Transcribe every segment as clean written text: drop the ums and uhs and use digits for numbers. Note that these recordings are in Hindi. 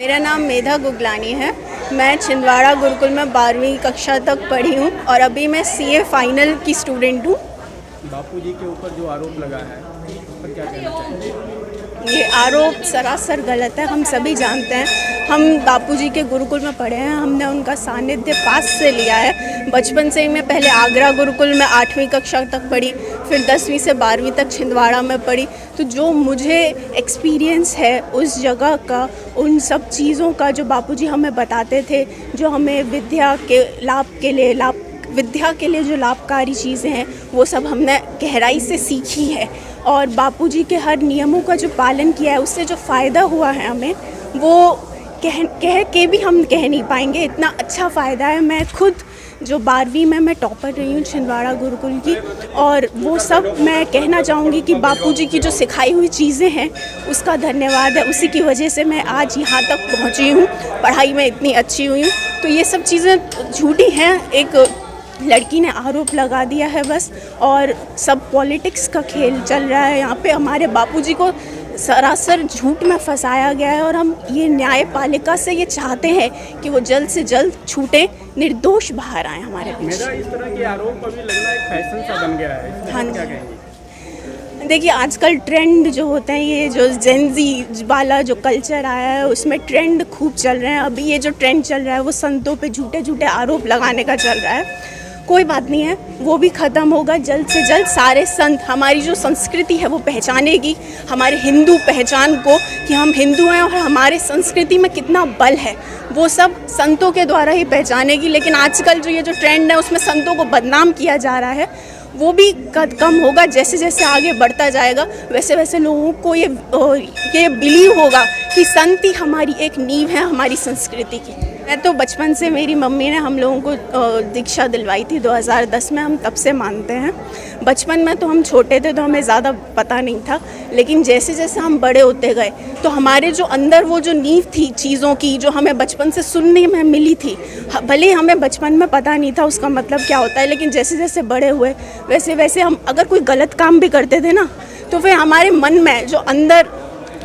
मेरा नाम मेधा गुगलानी है। मैं छिंदवाड़ा गुरुकुल में 12वीं कक्षा तक पढ़ी हूँ और अभी मैं सीए फाइनल की स्टूडेंट हूँ। बापूजी के ऊपर जो आरोप लगा है उस पर क्या कहना चाहिए? ये आरोप सरासर गलत है। हम सभी जानते हैं, हम बापूजी के गुरुकुल में पढ़े हैं, हमने उनका सानिध्य पास से लिया है। बचपन से ही मैं पहले आगरा गुरुकुल में 8वीं कक्षा तक पढ़ी, फिर 10वीं से 12वीं तक छिंदवाड़ा में पढ़ी। तो जो मुझे एक्सपीरियंस है उस जगह का, उन सब चीज़ों का जो बापूजी हमें बताते थे, जो हमें विद्या के लिए जो लाभकारी चीज़ें हैं, वो सब हमने गहराई से सीखी है। और बापूजी के हर नियमों का जो पालन किया है, उससे जो फ़ायदा हुआ है हमें, वो कह के भी हम कह नहीं पाएंगे, इतना अच्छा फ़ायदा है। मैं खुद जो 12वीं में मैं टॉपर रही हूँ छिंदवाड़ा गुरुकुल की, और वो सब मैं कहना चाहूँगी कि बापूजी की जो सिखाई हुई चीज़ें हैं उसका धन्यवाद है। उसी की वजह से मैं आज यहाँ तक पहुँची हूँ, पढ़ाई में इतनी अच्छी हुई हूँ। तो ये सब चीज़ें झूठी हैं, एक लड़की ने आरोप लगा दिया है बस, और सब पॉलिटिक्स का खेल चल रहा है यहाँ पे। हमारे बापूजी को सरासर झूठ में फंसाया गया है, और हम ये न्यायपालिका से ये चाहते हैं कि वो जल्द से जल्द छूटे, निर्दोष बाहर आए हमारे बीच। मेरा इस तरह के आरोप अभी लगना एक फैशन सा बन गया है। हाँ, क्या कहेंगे? देखिए आजकल ट्रेंड जो होते हैं, ये जो जेनजी वाला जो कल्चर आया है उसमें ट्रेंड खूब चल रहे हैं। अभी ये जो ट्रेंड चल रहा है वो संतों पे झूठे झूठे आरोप लगाने का चल रहा है। कोई बात नहीं है, वो भी ख़त्म होगा जल्द से जल्द। सारे संत हमारी जो संस्कृति है वो पहचानेगी, हमारे हिंदू पहचान को, कि हम हिंदू हैं और हमारे संस्कृति में कितना बल है, वो सब संतों के द्वारा ही पहचानेगी। लेकिन आजकल जो ये जो ट्रेंड है उसमें संतों को बदनाम किया जा रहा है, वो भी कम होगा। जैसे जैसे आगे बढ़ता जाएगा वैसे वैसे लोगों को ये बिलीव होगा कि संत ही हमारी एक नींव है हमारी संस्कृति की। मैं तो बचपन से, मेरी मम्मी ने हम लोगों को दीक्षा दिलवाई थी 2010 में, हम तब से मानते हैं। बचपन में तो हम छोटे थे तो हमें ज़्यादा पता नहीं था, लेकिन जैसे जैसे हम बड़े होते गए तो हमारे जो अंदर वो जो नींव थी चीज़ों की, जो हमें बचपन से सुनने में मिली थी, भले हमें बचपन में पता नहीं था उसका मतलब क्या होता है, लेकिन जैसे जैसे बड़े हुए वैसे वैसे हम अगर कोई गलत काम भी करते थे ना, तो फिर हमारे मन में जो अंदर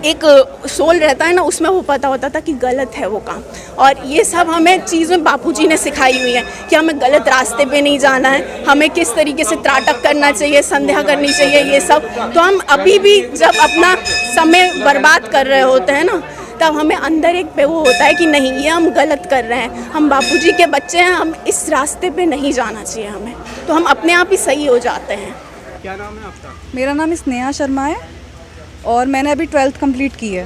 एक सोल रहता है ना, उसमें वो पता होता था कि गलत है वो काम। और ये सब हमें चीज़ें बापूजी ने सिखाई हुई है कि हमें गलत रास्ते पे नहीं जाना है, हमें किस तरीके से त्राटक करना चाहिए, संध्या करनी चाहिए, ये सब। तो हम अभी भी जब अपना समय बर्बाद कर रहे होते हैं ना, तब हमें अंदर एक पे वो होता है कि नहीं, ये हम गलत कर रहे हैं, हम बापूजी के बच्चे हैं, हम इस रास्ते पे नहीं जाना चाहिए हमें। तो हम अपने आप ही सही हो जाते हैं। क्या नाम है आपका? मेरा नाम स्नेहा शर्मा है और मैंने अभी 12th कंप्लीट की है,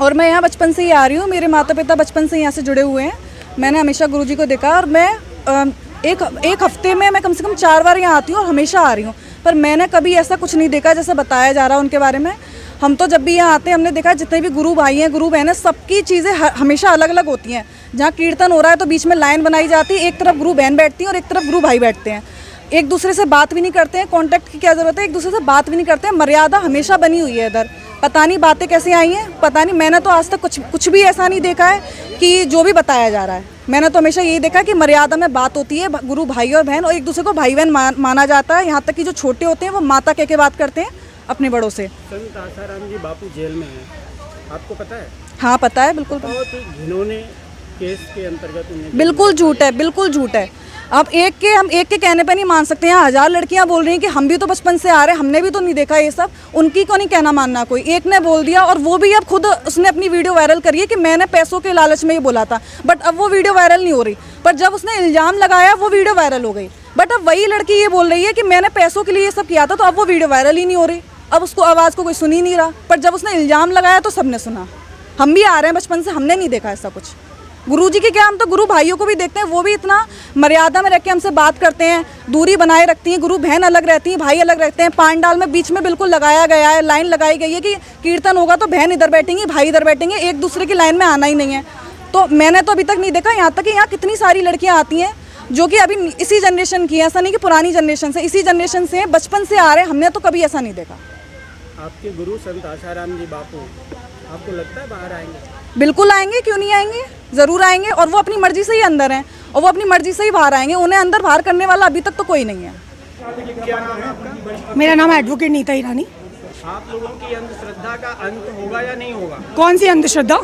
और मैं यहाँ बचपन से ही आ रही हूँ। मेरे माता पिता बचपन से यहाँ से जुड़े हुए हैं। मैंने हमेशा गुरुजी को देखा, और मैं एक हफ्ते में मैं कम से कम 4 बार यहाँ आती हूँ और हमेशा आ रही हूँ, पर मैंने कभी ऐसा कुछ नहीं देखा जैसा बताया जा रहा है उनके बारे में। हम तो जब भी यहाँ आते हैं हमने देखा जितने भी गुरु भाई हैं, गुरु बहन हैं, सबकी चीज़ें हमेशा अलग अलग होती हैं। जहाँ कीर्तन हो रहा है तो बीच में लाइन बनाई जाती है, एक तरफ गुरु बहन बैठती है और एक तरफ गुरु भाई बैठते हैं। एक दूसरे से बात भी नहीं करते हैं, कांटेक्ट की क्या ज़रूरत है, एक दूसरे से बात भी नहीं करते हैं। मर्यादा हमेशा बनी हुई है इधर। पता नहीं बातें कैसे आई हैं, पता नहीं। मैंने तो आज तक कुछ भी ऐसा नहीं देखा है कि जो भी बताया जा रहा है। मैंने तो हमेशा यही देखा कि मर्यादा में बात होती है, गुरु भाई और बहन, और एक दूसरे को भाई बहन माना जाता है। यहाँ तक कि जो छोटे होते हैं वो माता कह के बात करते हैं अपने बड़ों से। संत आसाराम जी बापू जेल में हैं, आपको पता है? हाँ पता है, बिल्कुल। बहुत घिनौने केस के अंतर्गत उन्हें, बिल्कुल झूठ है, बिल्कुल झूठ है। हम एक के कहने पे नहीं मान सकते हैं। 1000 लड़कियां बोल रही हैं कि हम भी तो बचपन से आ रहे हैं, हमने भी तो नहीं देखा ये सब। उनकी को नहीं कहना मानना कोई। एक ने बोल दिया, और वो भी अब खुद उसने अपनी वीडियो वायरल करी है कि मैंने पैसों के लालच में ही बोला था, बट अब वो वीडियो वायरल नहीं हो रही। पर जब उसने इल्ज़ाम लगाया वो वीडियो वायरल हो गई। बट अब वही लड़की ये बोल रही है कि मैंने पैसों के लिए ये सब किया था, तो अब वो वीडियो वायरल ही नहीं हो रही। अब उसको आवाज़ को कोई सुन ही नहीं रहा। पर जब उसने इल्ज़ाम लगाया तो सबने सुना। हम भी आ रहे हैं बचपन से, हमने नहीं देखा ऐसा कुछ। गुरुजी के क्या, हम तो गुरु भाइयों को भी देखते हैं, वो भी इतना मर्यादा में रख के हमसे बात करते हैं, दूरी बनाए रखती हैं। गुरु बहन अलग रहती हैं, भाई अलग रहते हैं। पांडाल में बीच में बिल्कुल लगाया गया है, लाइन लगाई गई है कि कीर्तन होगा तो बहन इधर बैठेंगी, भाई इधर बैठेंगे, एक दूसरे की लाइन में आना ही नहीं है। तो मैंने तो अभी तक नहीं देखा। यहाँ तक कि यहाँ कितनी सारी लड़कियाँ आती हैं जो कि अभी इसी जनरेशन की हैं, ऐसा नहीं कि पुरानी जनरेशन से, इसी जनरेशन से बचपन से आ रहे हैं। हमने तो कभी ऐसा नहीं देखा। आपके गुरु संत आसाराम जी बापू, आपको लगता है बाहर आएंगे? बिल्कुल आएंगे, क्यों नहीं आएंगे, ज़रूर आएंगे। और वो अपनी मर्जी से ही अंदर हैं और वो अपनी मर्जी से ही बाहर आएंगे। उन्हें अंदर बाहर करने वाला अभी तक तो कोई नहीं है। क्या नाम है आपका? मेरा नाम है एडवोकेट नीता ईरानी। आप लोगों की अंधश्रद्धा का अंत होगा या नहीं होगा? कौन सी अंधश्रद्धा?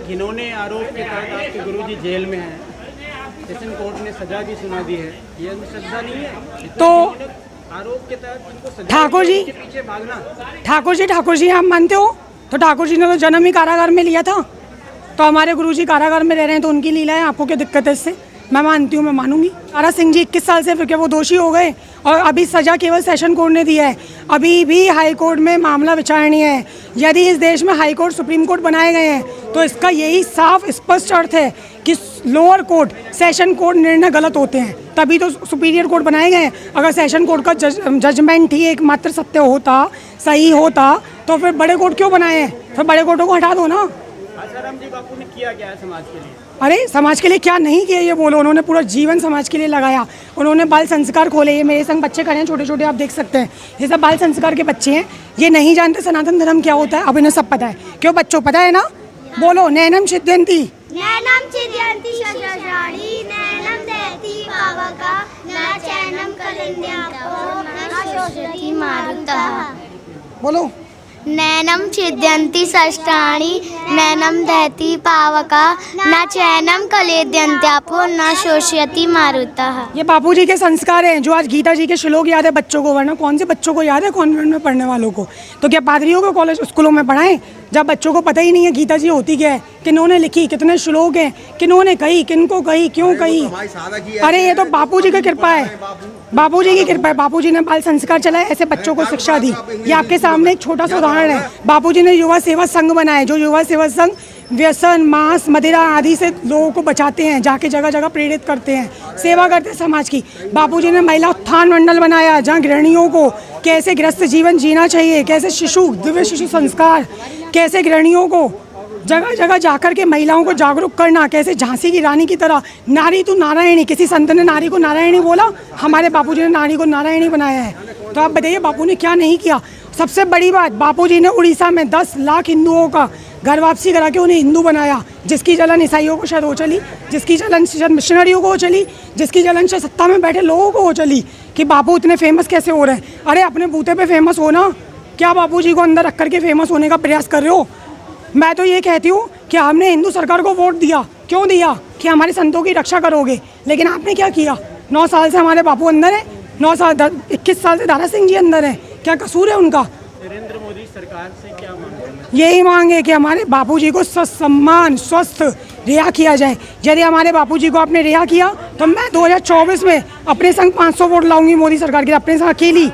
घिनौने आरोप के तहत आपके गुरुजी जेल में हैं, सेशन कोर्ट ने सजा भी सुना दी है, ये अंधश्रद्धा नहीं है? तो आरोप के तहत इनको सजा ठाकुर जी, के पीछे भागना। ठाकुर जी आप मानते हो? तो ठाकुर जी ने तो जन्म ही कारागार में लिया था, तो हमारे गुरुजी कारागार में रह रहे हैं तो उनकी लीला है, आपको क्या दिक्कत है इससे? मैं मानती हूँ, मैं मानूंगी। तारा सिंह जी 21 साल से फिर क्या वो दोषी हो गए? और अभी सजा केवल सेशन कोर्ट ने दी है, अभी भी हाई कोर्ट में मामला विचारणीय है। यदि इस देश में हाई कोर्ट सुप्रीम कोर्ट बनाए गए हैं तो इसका यही साफ स्पष्ट अर्थ है कि लोअर कोर्ट सेशन कोर्ट निर्णय गलत होते हैं, तभी तो सुपीरियर कोर्ट बनाए गए हैं। अगर सेशन कोर्ट का जजमेंट ही एकमात्र सत्य होता, सही होता, तो फिर बड़े कोर्ट क्यों बनाए हैं? फिर बड़े कोर्टों को हटा दो ना। आसाराम जी बापू ने किया क्या है समाज के लिए? अरे समाज के लिए क्या नहीं किया ये बोलो, उन्होंने पूरा जीवन समाज के लिए लगाया। उन्होंने बाल संस्कार खोले, ये मेरे संग बच्चे खड़े हैं छोटे छोटे, आप देख सकते हैं, ये सब बाल संस्कार के बच्चे हैं। ये नहीं जानते सनातन धर्म क्या होता है, अब इन्हें सब पता है। क्यों बच्चों पता है ना? बोलो नैनम छिद्यंती, नैनम छिद्यन्ति शशाशाणि नैनम दहति पावका न चैनम कलिन्द्यापो न शोषयति मारुतः। बोलो नैनम छिद्यन्ति षष्ठाणि नैनम दहति पावका न चैनम कलेद्यन्त्यापो न शोषयति मारुतः। ये बापूजी के संस्कार हैं जो आज गीता जी के श्लोक याद है बच्चों को, वरना कौन से बच्चों को याद है कॉन्वेंट में पढ़ने वालों को? तो क्या पादरियों को कॉलेज स्कूलों में पढ़ाएं जब बच्चों को पता ही नहीं है गीता जी होती क्या है, किन्होंने लिखी, कितने श्लोक हैं, किन्होंने कही, किनको कही, क्यों कही? अरे ये तो बापूजी की कृपा है, बापूजी की कृपा है। बापूजी ने बाल संस्कार चलाए, ऐसे बच्चों को शिक्षा दी। ये आपके सामने एक छोटा सा उदाहरण है। बापूजी ने युवा सेवा संघ बनाए, जो युवा सेवा संघ व्यसन, मांस, मदिरा आदि से लोगों को बचाते हैं, जाके जगह जगह प्रेरित करते हैं, सेवा करते हैं समाज की। बापूजी ने महिला उत्थान मंडल बनाया, जहाँ गृहिणियों को कैसे गृहस्थ जीवन जीना चाहिए, कैसे दिव्य शिशु संस्कार, कैसे गृहिणियों को जगह जगह जाकर के महिलाओं को जागरूक करना, कैसे झांसी की रानी की तरह नारी तू नारायणी। किसी संत ने नारी को नारायणी बोला? हमारे बापूजी ने नारी को नारायणी बनाया है। तो आप बताइए बापू ने क्या नहीं किया? सबसे बड़ी बात, बापूजी ने उड़ीसा में 10 लाख हिंदुओं का घर वापसी करा के उन्हें हिंदू बनाया। जिसकी जलन ईसाइयों को शायद हो चली, जिसकी जलन शायद मिशनरियों को हो चली, जिसकी जलन शायद सत्ता में बैठे लोगों को हो चली कि बापू इतने फेमस कैसे हो रहे हैं। अरे अपने बूते पे फेमस हो ना, क्या बापूजी को अंदर रख करके फेमस होने का प्रयास कर रहे हो? मैं तो ये कहती हूँ कि हमने हिंदू सरकार को वोट दिया, क्यों दिया? कि हमारे संतों की रक्षा करोगे। लेकिन आपने क्या किया? 9 साल से हमारे बापू अंदर है, 21 साल से दारा सिंह जी अंदर है, क्या कसूर है उनका? नरेंद्र मोदी सरकार से क्या मांग रहे हैं? यही मांगे कि हमारे बापूजी को सम्मान स्वस्थ रिहा किया जाए। यदि हमारे बापूजी को आपने रिहा किया तो मैं 2024 में अपने संग 500 वोट लाऊंगी मोदी सरकार के, अपने संग अकेली,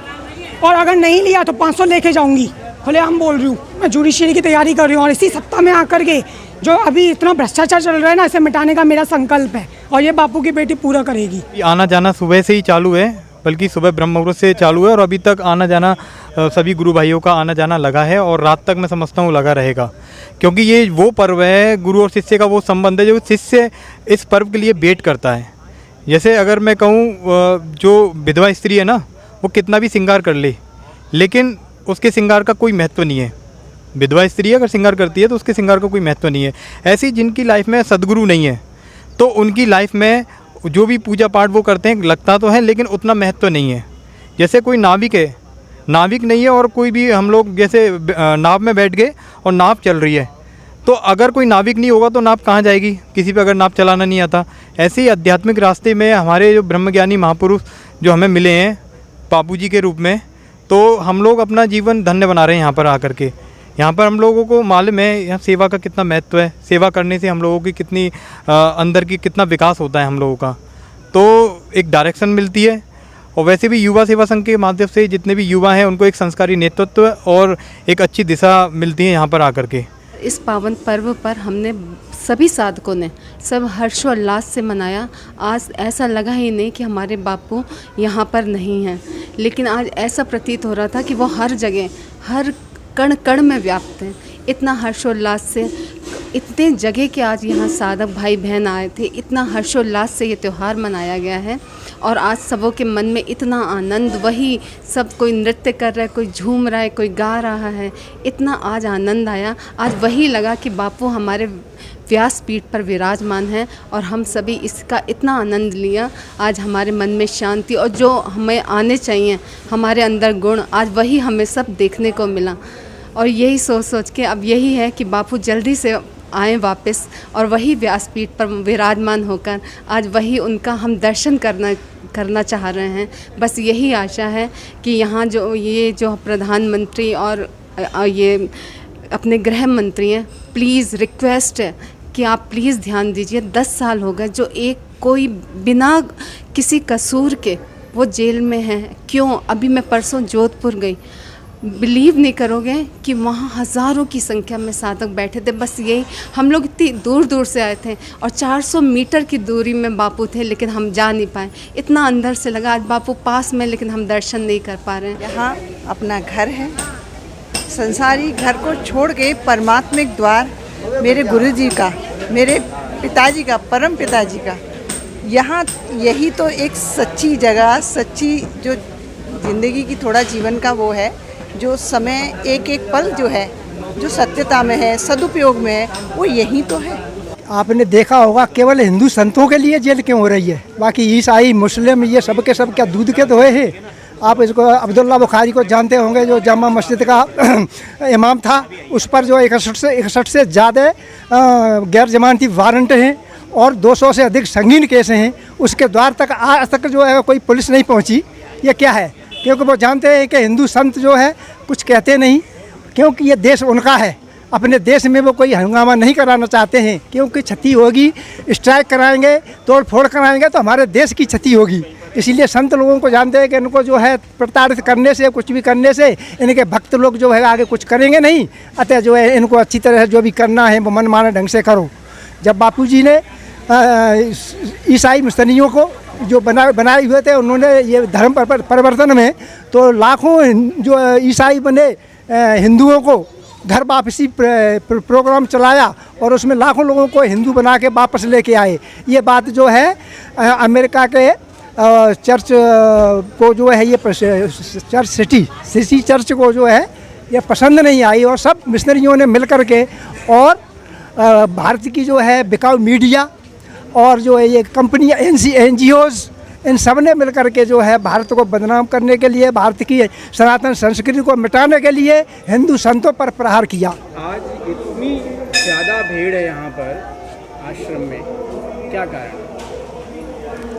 और अगर नहीं लिया तो 500 लेके जाऊंगी। खुलेआम बोल रही हूँ, मैं जुडिशरी की तैयारी कर रही हूँ, और इसी सत्ता में आकर के जो अभी इतना भ्रष्टाचार चल रहा है ना, इसे मिटाने का मेरा संकल्प है, और ये बापू की बेटी पूरा करेगी। आना जाना सुबह से ही चालू है, बल्कि सुबह ब्रह्म मुहूर्त से चालू है, और अभी तक आना जाना सभी गुरु भाइयों का आना जाना लगा है, और रात तक मैं समझता हूँ लगा रहेगा। क्योंकि ये वो पर्व है, गुरु और शिष्य का वो संबंध है जो शिष्य इस पर्व के लिए वेट करता है। जैसे अगर मैं कहूँ, जो विधवा स्त्री है ना, वो कितना भी श्रृंगार कर ले, लेकिन उसके श्रृंगार का कोई महत्व नहीं है। विधवा स्त्री अगर श्रृंगार करती है तो उसके श्रृंगार का कोई महत्व नहीं है। ऐसी जिनकी लाइफ में सद्गुरु नहीं है, तो उनकी लाइफ में जो भी पूजा पाठ वो करते हैं लगता तो है, लेकिन उतना महत्व नहीं है। जैसे कोई नाविक है, नाविक नहीं है, और कोई भी हम लोग जैसे नाव में बैठ गए और नाव चल रही है, तो अगर कोई नाविक नहीं होगा तो नाव कहाँ जाएगी? किसी पे अगर नाव चलाना नहीं आता। ऐसे ही आध्यात्मिक रास्ते में हमारे जो ब्रह्मज्ञानी महापुरुष जो हमें मिले हैं बापूजी के रूप में, तो हम लोग अपना जीवन धन्य बना रहे हैं यहाँ पर आकर के। यहाँ पर हम लोगों को मालूम है यहाँ सेवा का कितना महत्व है, सेवा करने से हम लोगों की कितनी अंदर की कितना विकास होता है हम लोगों का, तो एक डायरेक्शन मिलती है। और वैसे भी युवा सेवा संघ के माध्यम से जितने भी युवा हैं उनको एक संस्कारी नेतृत्व और एक अच्छी दिशा मिलती है यहाँ पर आकर के। इस पावन पर्व पर हमने सभी साधकों ने सब हर्षोल्लास से मनाया। आज ऐसा लगा ही नहीं कि हमारे बापू यहाँ पर नहीं हैं, लेकिन आज ऐसा प्रतीत हो रहा था कि वो हर जगह, हर कण कण में व्याप्त हैं। इतना हर्षोल्लास से, इतने जगह के आज यहाँ साधक भाई बहन आए थे, इतना हर्षोल्लास से ये त्यौहार मनाया गया है, और आज सबों के मन में इतना आनंद, वही सब कोई नृत्य कर रहा है, कोई झूम रहा है, कोई गा रहा है, इतना आज आनंद आया। आज वही लगा कि बापू हमारे व्यासपीठ पर विराजमान हैं, और हम सभी इसका इतना आनंद लिया। आज हमारे मन में शांति और जो हमें आने चाहिए हमारे अंदर गुण, आज वही हमें सब देखने को मिला। और यही सोच सोच के अब यही है कि बापू जल्दी से आए वापस और वही व्यासपीठ पर विराजमान होकर आज वही उनका हम दर्शन करना चाह रहे हैं। बस यही आशा है कि यहाँ जो प्रधानमंत्री और ये अपने गृह मंत्री हैं, प्लीज़ रिक्वेस्ट है कि आप प्लीज़ ध्यान दीजिए। 10 साल हो गए जो कोई बिना किसी कसूर के वो जेल में है। क्यों? अभी मैं परसों जोधपुर गई, बिलीव नहीं करोगे कि वहाँ हज़ारों की संख्या में साधक बैठे थे। बस यही, हम लोग इतनी दूर दूर से आए थे और 400 मीटर की दूरी में बापू थे, लेकिन हम जा नहीं पाए। इतना अंदर से लगा आज बापू पास में, लेकिन हम दर्शन नहीं कर पा रहे हैं। यहाँ अपना घर है, संसारी घर को छोड़ के परमात्मिक द्वार मेरे गुरु जी का, मेरे पिताजी का, परम पिताजी का, यहाँ यही तो एक सच्ची जगह, सच्ची जो ज़िंदगी की थोड़ा जीवन का वो है, जो समय एक एक पल जो है, जो सत्यता में है, सदुपयोग में है, वो यही तो है। आपने देखा होगा केवल हिंदू संतों के लिए जेल क्यों हो रही है, बाकी ईसाई मुस्लिम ये सब के सब क्या दूध के तो है। आप इसको अब्दुल्ला बुखारी को जानते होंगे, जो जामा मस्जिद का इमाम था, उस पर जो 61 से ज़्यादा गैर जमानती वारंट हैं और 200 से अधिक संगीन केस हैं। उसके द्वार तक आज तक जो है कोई पुलिस नहीं पहुंची। ये क्या है? क्योंकि वो जानते हैं कि हिंदू संत जो है कुछ कहते नहीं, क्योंकि ये देश उनका है। अपने देश में वो कोई हंगामा नहीं कराना चाहते हैं, क्योंकि क्षति होगी, स्ट्राइक कराएंगे, तोड़ फोड़ कराएंगे तो हमारे देश की क्षति होगी। इसीलिए संत लोगों को जानते हैं कि इनको जो है प्रताड़ित करने से, कुछ भी करने से इनके भक्त लोग जो है आगे कुछ करेंगे नहीं। अतः जो है इनको अच्छी तरह जो भी करना है वो मनमाने ढंग से करो। जब बापूजी ने ईसाई मुस्तनियों को जो बनाए हुए थे, उन्होंने ये धर्म परिवर्तन में तो लाखों जो ईसाई बने हिंदुओं को घर वापसी प्रोग्राम चलाया और उसमें लाखों लोगों को हिंदू बना के वापस लेके आए। ये बात जो है अमेरिका के चर्च को जो है, ये चर्च सिटी चर्च को जो है ये पसंद नहीं आई और सब मिशनरियों ने मिल कर के और भारत की जो है बिकाऊ मीडिया और जो है ये कंपनियाँ NGOs, इन सब ने मिल कर के जो है भारत को बदनाम करने के लिए, भारत की सनातन संस्कृति को मिटाने के लिए हिंदू संतों पर प्रहार किया। आज इतनी ज़्यादा भीड़ है यहाँ पर आश्रम में, क्या कारण?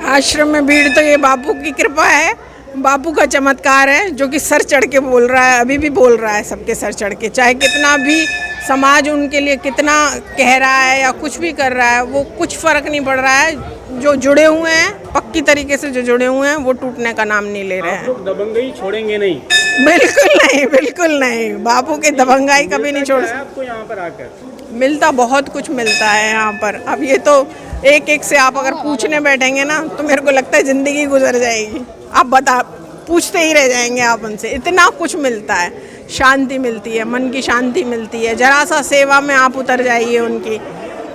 आश्रम में भीड़ तो ये बापू की कृपा है, बापू का चमत्कार है, जो कि सर चढ़ के बोल रहा है, अभी भी बोल रहा है सबके सर चढ़ के। चाहे कितना भी समाज उनके लिए कितना कह रहा है या कुछ भी कर रहा है, वो कुछ फ़र्क नहीं पड़ रहा है। जो जुड़े हुए हैं, पक्की तरीके से जो जुड़े हुए हैं, वो टूटने का नाम नहीं ले रहे हैं। आप लोग दबंगई छोड़ेंगे नहीं? बिल्कुल नहीं, बिल्कुल नहीं। बापू की दबंगाई कभी नहीं छोड़ सकते। आपको यहाँ पर आकर मिलता बहुत कुछ मिलता है यहाँ पर। अब ये तो एक एक से आप अगर पूछने बैठेंगे ना तो मेरे को लगता है ज़िंदगी गुजर जाएगी। आप पूछते ही रह जाएंगे आप उनसे, इतना कुछ मिलता है। शांति मिलती है, मन की शांति मिलती है। जरा सा सेवा में आप उतर जाइए उनकी,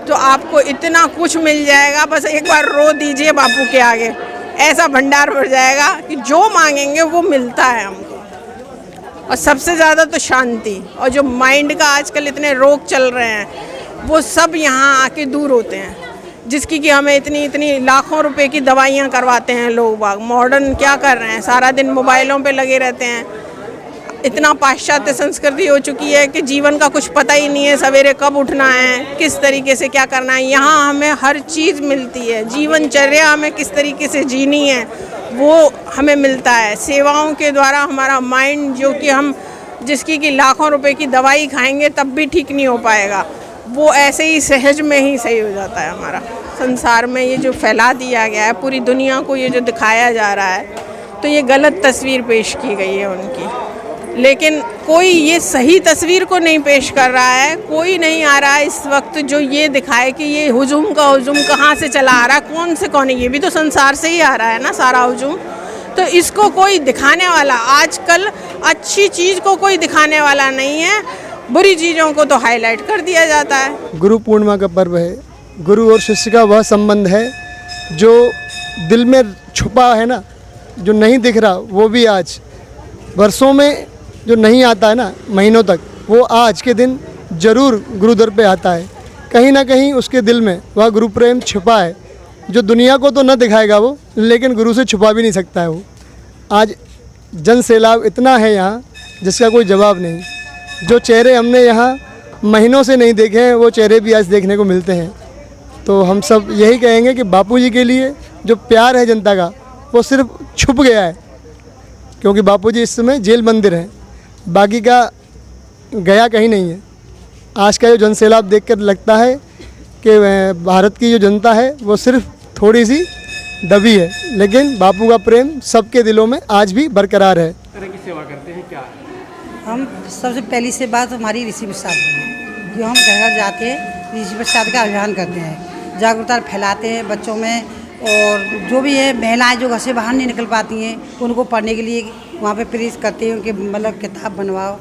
तो आपको इतना कुछ मिल जाएगा। बस एक बार रो दीजिए बापू के आगे, ऐसा भंडार भर जाएगा कि जो मांगेंगे वो मिलता है हमको। और सबसे ज़्यादा तो शांति, और जो माइंड का आजकल इतने रोग चल रहे हैं, वो सब यहाँ आके दूर होते हैं। जिसकी कि हमें इतनी लाखों रुपए की दवाइयाँ करवाते हैं लोग बाग। मॉडर्न क्या कर रहे हैं, सारा दिन मोबाइलों पे लगे रहते हैं। इतना पाश्चात्य संस्कृति हो चुकी है कि जीवन का कुछ पता ही नहीं है, सवेरे कब उठना है, किस तरीके से क्या करना है। यहाँ हमें हर चीज़ मिलती है, जीवनचर्या हमें किस तरीके से जीनी है वो हमें मिलता है। सेवाओं के द्वारा हमारा माइंड, जो कि हम जिसकी कि लाखों रुपए की दवाई खाएंगे तब भी ठीक नहीं हो पाएगा, वो ऐसे ही सहज में ही सही हो जाता है हमारा। संसार में ये जो फैला दिया गया है, पूरी दुनिया को ये जो दिखाया जा रहा है, तो ये गलत तस्वीर पेश की गई है उनकी। लेकिन कोई ये सही तस्वीर को नहीं पेश कर रहा है। कोई नहीं आ रहा है इस वक्त जो ये दिखाए कि ये हुजूम कहाँ से चला आ रहा है, कौन से कौन है। ये भी तो संसार से ही आ रहा है ना सारा हुजूम। तो इसको कोई दिखाने वाला, आजकल अच्छी चीज़ को कोई दिखाने वाला नहीं है, बुरी चीज़ों को तो हाईलाइट कर दिया जाता है। गुरु पूर्णिमा का पर्व है। गुरु और शिष्य का वह संबंध है जो दिल में छुपा है ना, जो नहीं दिख रहा, वो भी आज वर्षों में जो नहीं आता है ना, महीनों तक, वो आज के दिन ज़रूर गुरुद्वार पे आता है। कहीं ना कहीं उसके दिल में वह गुरु प्रेम छुपा है, जो दुनिया को तो न दिखाएगा वो, लेकिन गुरु से छुपा भी नहीं सकता है वो। आज जन सैलाब इतना है यहाँ जिसका कोई जवाब नहीं। जो चेहरे हमने यहाँ महीनों से नहीं देखे हैं, वो चेहरे भी आज देखने को मिलते हैं। तो हम सब यही कहेंगे कि बापूजी के लिए जो प्यार है जनता का, वो सिर्फ छुप गया है, क्योंकि बापूजी इस समय जेल मंदिर हैं, बाकी का गया कहीं नहीं है। आज का जो जनसैलाब देखकर लगता है कि भारत की जो जनता है वो सिर्फ थोड़ी सी दबी है, लेकिन बापू का प्रेम सबके दिलों में आज भी बरकरार है। तरह की सेवा करते हैं क्या है? हम सबसे पहली से बात हमारी ऋषि प्रसाद की, जो हम घर घर जाते हैं ऋषि प्रसाद का अभियान करते हैं, जागरूकता फैलाते हैं बच्चों में, और जो भी है महिलाएं जो घर से बाहर नहीं निकल पाती हैं उनको पढ़ने के लिए वहाँ पे प्रेरित करते हैं, उनके मतलब किताब बनवाओ,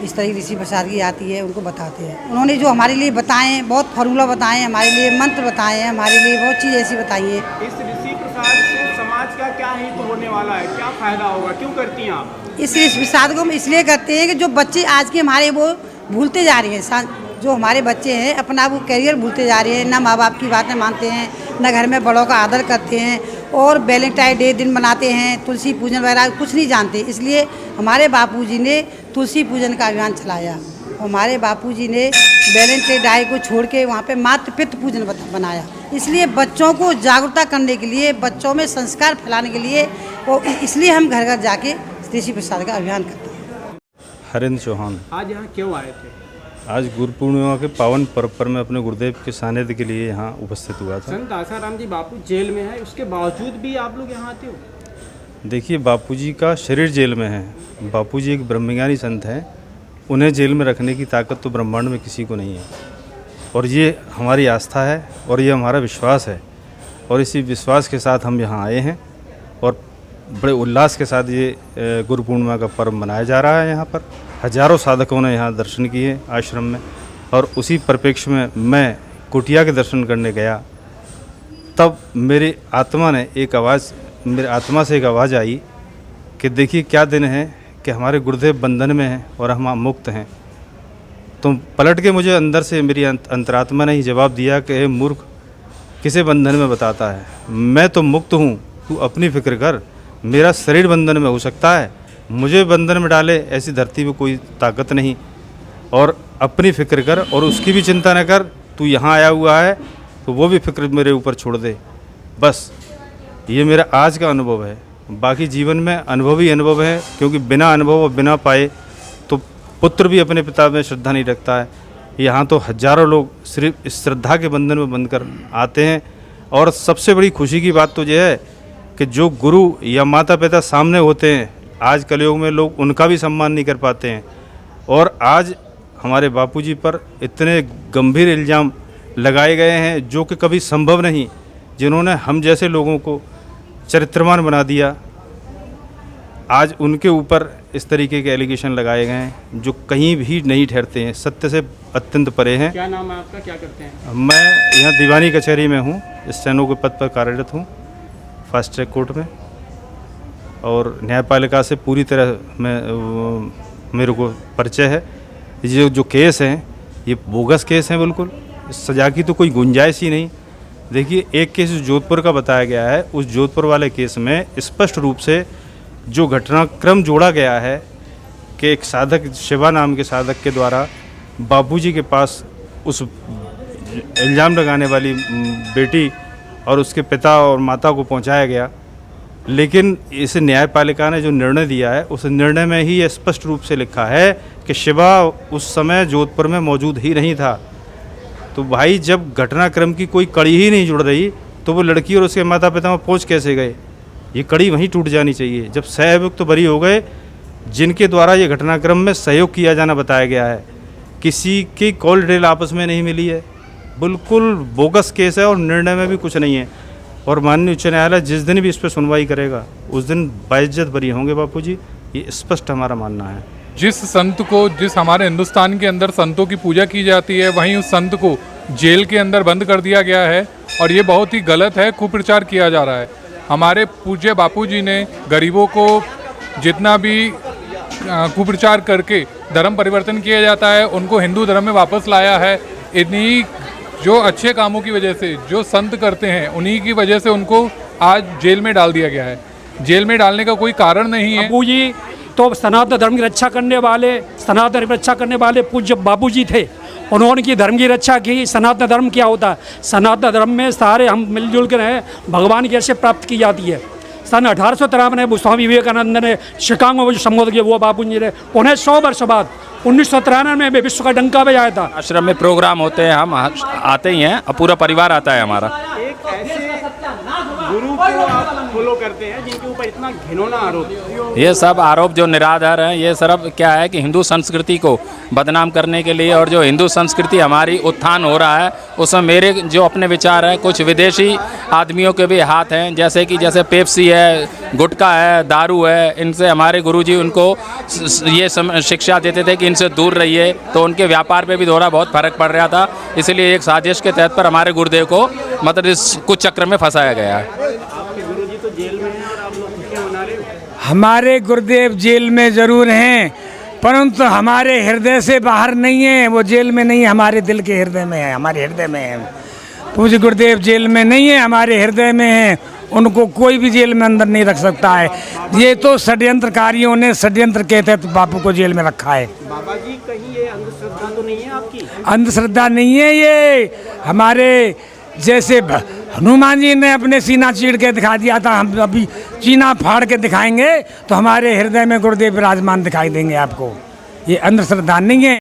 इस तरह ऋषि प्रसाद की आती है, उनको बताते हैं। उन्होंने जो हमारे लिए बताए हैं, बहुत फार्मूला बताए हैं, हमारे लिए मंत्र बताए हैं, हमारे लिए बहुत चीज़ ऐसी बताई है। इस ऋषि प्रसाद से समाज का क्या हित होने वाला है, क्या फायदा होगा, क्यों करती हैं आप? इस ऋषि प्रसाद को हम इसलिए करते हैं कि जो बच्चे आज के हमारे वो भूलते जा रहे हैं, जो हमारे बच्चे हैं अपना वो करियर भूलते जा रहे हैं, ना माँ बाप की बातें मानते हैं, ना घर में बड़ों का आदर करते हैं, और वैलेंटाइन डे दिन मनाते हैं, तुलसी पूजन वगैरह कुछ नहीं जानते। इसलिए हमारे बापूजी ने तुलसी पूजन का अभियान चलाया, हमारे बापूजी ने वैलेंटाइन डे को छोड़ के वहाँ पे मातृ पितृ पूजन बनाया। इसलिए बच्चों को जागरूकता करने के लिए, बच्चों में संस्कार फैलाने के लिए, और इसलिए हम घर घर जाके ऋषि प्रसाद का अभियान करते हैं। हरेंद्र चौहान। आज यहाँ क्यों आए थे? आज गुरु पूर्णिमा के पावन पर्व पर मैं अपने गुरुदेव के सानिध्य के लिए यहाँ उपस्थित हुआ था। संत आसाराम जी बापू जेल में है, उसके बावजूद भी आप लोग यहाँ आते हो? देखिए, बापूजी का शरीर जेल में है, बापूजी एक ब्रह्मज्ञानी संत हैं, उन्हें जेल में रखने की ताकत तो ब्रह्मांड में किसी को नहीं है, और ये हमारी आस्था है और ये हमारा विश्वास है, और इसी विश्वास के साथ हम यहाँ आए हैं, और बड़े उल्लास के साथ ये गुरु पूर्णिमा का पर्व मनाया जा रहा है। यहाँ पर हजारों साधकों ने यहाँ दर्शन किए आश्रम में, और उसी परिप्रेक्ष्य में मैं कुटिया के दर्शन करने गया, तब मेरी आत्मा से एक आवाज़ आई कि देखिए क्या दिन है कि हमारे गुरुदेव बंधन में हैं और हम मुक्त हैं। तो पलट के मुझे अंदर से मेरी अंतरात्मा ने ही जवाब दिया कि हे मूर्ख, किसे बंधन में बताता है, मैं तो मुक्त हूँ, तू अपनी फिक्र कर, मेरा शरीर बंधन में हो सकता है, मुझे बंधन में डाले ऐसी धरती में कोई ताकत नहीं, और अपनी फिक्र कर और उसकी भी चिंता न कर, तू यहाँ आया हुआ है तो वो भी फिक्र मेरे ऊपर छोड़ दे। बस ये मेरा आज का अनुभव है, बाकी जीवन में अनुभव ही अनुभव है, क्योंकि बिना अनुभव और बिना पाए तो पुत्र भी अपने पिता में श्रद्धा नहीं रखता है। यहाँ तो हजारों लोग सिर्फ इस श्रद्धा के बंधन में बंधकर आते हैं, और सबसे बड़ी खुशी की बात तो यह है कि जो गुरु या माता पिता सामने होते हैं, आज कलयुग में लोग उनका भी सम्मान नहीं कर पाते हैं, और आज हमारे बापूजी पर इतने गंभीर इल्ज़ाम लगाए गए हैं जो कि कभी संभव नहीं, जिन्होंने हम जैसे लोगों को चरित्रवान बना दिया, आज उनके ऊपर इस तरीके के एलिगेशन लगाए गए हैं जो कहीं भी नहीं ठहरते हैं, सत्य से अत्यंत परे हैं। क्या नाम है आपका, क्या करते हैं? मैं यहाँ दीवानी कचहरी में हूँ, स्टेनो के पद पर कार्यरत हूँ, फास्ट ट्रैक कोर्ट में, और न्यायपालिका से पूरी तरह मेरे को परिचय है। ये जो केस हैं ये बोगस केस हैं, बिल्कुल सजा की तो कोई गुंजाइश ही नहीं। देखिए, एक केस जोधपुर का बताया गया है, उस जोधपुर वाले केस में स्पष्ट रूप से जो घटनाक्रम जोड़ा गया है कि एक साधक, शिवा नाम के साधक के द्वारा बापूजी के पास उस इल्ज़ाम लगाने वाली बेटी और उसके पिता और माता को पहुंचाया गया, लेकिन इस न्यायपालिका ने जो निर्णय दिया है उस निर्णय में ही स्पष्ट रूप से लिखा है कि शिवा उस समय जोधपुर में मौजूद ही नहीं था। तो भाई, जब घटनाक्रम की कोई कड़ी ही नहीं जुड़ रही तो वो लड़की और उसके माता पिता में पहुंच कैसे गए? ये कड़ी वहीं टूट जानी चाहिए। जब सहयोग तो बरी हो गए जिनके द्वारा ये घटनाक्रम में सहयोग किया जाना बताया गया है, किसी की कॉल डिटेल आपस में नहीं मिली है, बिल्कुल बोगस केस है और निर्णय में भी कुछ नहीं है। और माननीय उच्च न्यायालय जिस दिन भी इस पर सुनवाई करेगा उस दिन बाइज्जत बरी होंगे बापूजी, ये स्पष्ट हमारा मानना है। जिस संत को, जिस हमारे हिंदुस्तान के अंदर संतों की पूजा की जाती है, वहीं उस संत को जेल के अंदर बंद कर दिया गया है, और ये बहुत ही गलत है, कुप्रचार किया जा रहा है। हमारे पूज्य बापूजी ने गरीबों को जितना भी कुप्रचार करके धर्म परिवर्तन किया जाता है उनको हिंदू धर्म में वापस लाया है। इन्हीं जो अच्छे कामों की वजह से जो संत करते हैं उन्हीं की वजह से उनको आज जेल में डाल दिया गया है। जेल में डालने का कोई कारण नहीं है। बापूजी तो सनातन धर्म की रक्षा करने वाले, सनातन धर्म की रक्षा करने वाले पूज्य बापूजी थे, उन्होंने उनकी धर्म की रक्षा की। सनातन धर्म क्या होता है? सनातन धर्म में सारे हम मिलजुल कर रहें, भगवान की ऐसे प्राप्त की जाती है। सन 1853 में स्वामी विवेकानंद ने शिकागो में जो संबोधन किया वो बापू जी ने, उन्हें 100 वर्ष बाद 1993 में विश्व का डंका बजाया था। आश्रम में प्रोग्राम होते हैं, हम आते ही हैं, पूरा परिवार आता है हमारा। एक ऐसे गुरु को आप फॉलो करते हैं जिनके ऊपर इतना घिनौना आरोप, ये सब आरोप जो निराधार हैं, ये सब क्या है कि हिंदू संस्कृति को बदनाम करने के लिए, और जो हिंदू संस्कृति हमारी उत्थान हो रहा है उसमें मेरे जो अपने विचार हैं, कुछ विदेशी आदमियों के भी हाथ हैं, जैसे पेप्सी है, गुटखा है, दारू है, इनसे हमारे गुरुजी उनको ये शिक्षा देते थे कि इनसे दूर रहिए, तो उनके व्यापार पे भी थोड़ा बहुत फर्क पड़ रहा था। इसलिए एक साजिश के तहत पर हमारे गुरुदेव को मतलब इस कुछ चक्र में फंसाया गया है। आपके गुरुजी तो जेल में हैं और आप लोग खुशियाँ मना रहे हो। हमारे गुरुदेव जेल में ज़रूर हैं, परंतु हमारे हृदय से बाहर नहीं है। वो जेल में नहीं है, हमारे दिल के हृदय में है, हमारे हृदय में है। पूज्य गुरुदेव जेल में नहीं है, हमारे हृदय में है। उनको कोई भी जेल में अंदर नहीं रख सकता है। ये तो षड्यंत्रकारियों ने षड्यंत्र के तहत बापू को जेल में रखा है। बाबा जी कहीं ये अंधश्रद्धा तो नहीं है आपकी? अंधश्रद्धा नहीं है ये। हमारे जैसे हनुमान जी ने अपने सीना चीर के दिखा दिया था, हम अभी सीना फाड़ के दिखाएंगे तो हमारे हृदय में गुरुदेव विराजमान दिखाई देंगे आपको। ये अंधश्रद्धा नहीं है।